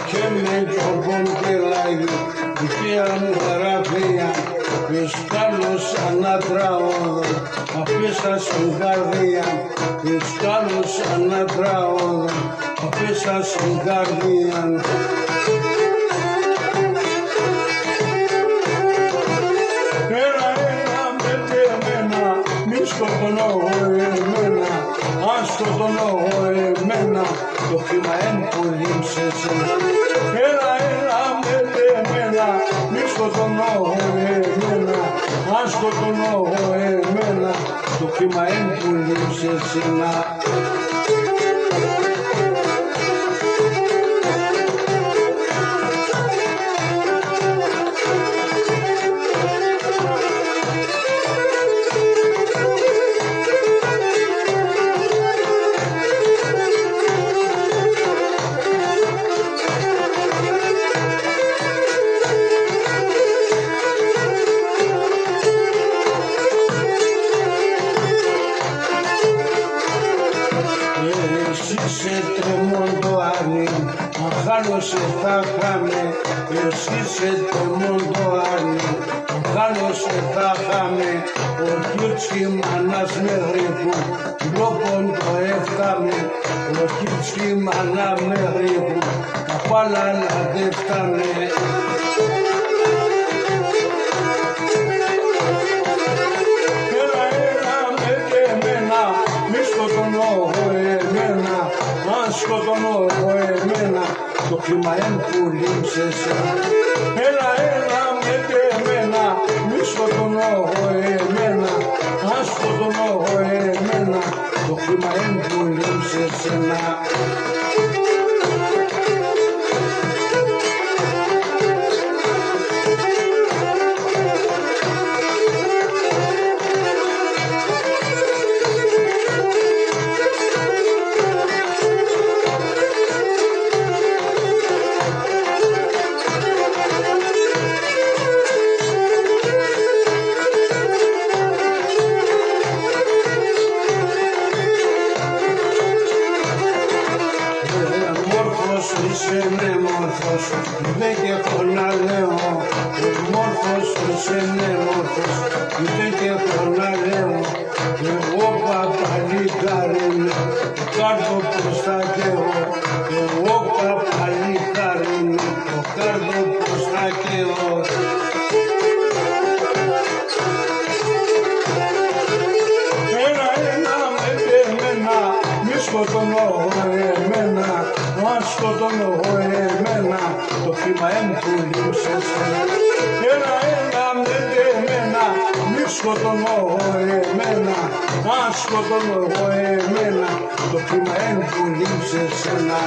και με τρόπον κελάγει δικαία μου γραφεία ποιος καλός ανατραόδο απέσα στην καρδία ποιος καλός ανατραόδο απέσα στην καρδία. Σκοτωνώ εμένα, αν σκοτωνώ εμένα, το χρήμα πολύ σε σένα. Έλα με εμένα, μη σκοτωνώ εμένα, αν σκοτωνώ εμένα, το χρήμα πολύ σε σένα. Σε τρεμοντοάνι, αν χάνω σε θα χάμε, εσύ σε τρεμοντοάνι, αν χάνω σε θα χάμε, ο Κιούτσι μανάς με γρήγου, λόγον το έφταμε, ο Κιούτσι μανά με γρήγου, τα πάλαλα δεν φτάνε. Σκοτωνώ εμένα, το κλίμα πολύ σε σένα. Έλα με εμένα, μη σκοτωνώ εμένα, αν σκοτωνώ εμένα, το κλίμα πολύ σε σένα. Είσαι μόρφος, δεν και έχω να λέω. Μόρφος, είσαι μόρφος, δεν και έχω να λέω. Εγώ παπαλικάρι με, το κάρτο προς τα καίω. Εγώ παπαλικάρι με, το κάρτο προς τα καίω. Έλα με εμένα, μη σκοτωνώ εμένα, αν σκοτώνω εμένα, το χρήμα πολύ σε σένα. Έλα με εμένα, μη σκοτώνω εμένα, αν σκοτώνω εμένα, το χρήμα πολύ σε σένα.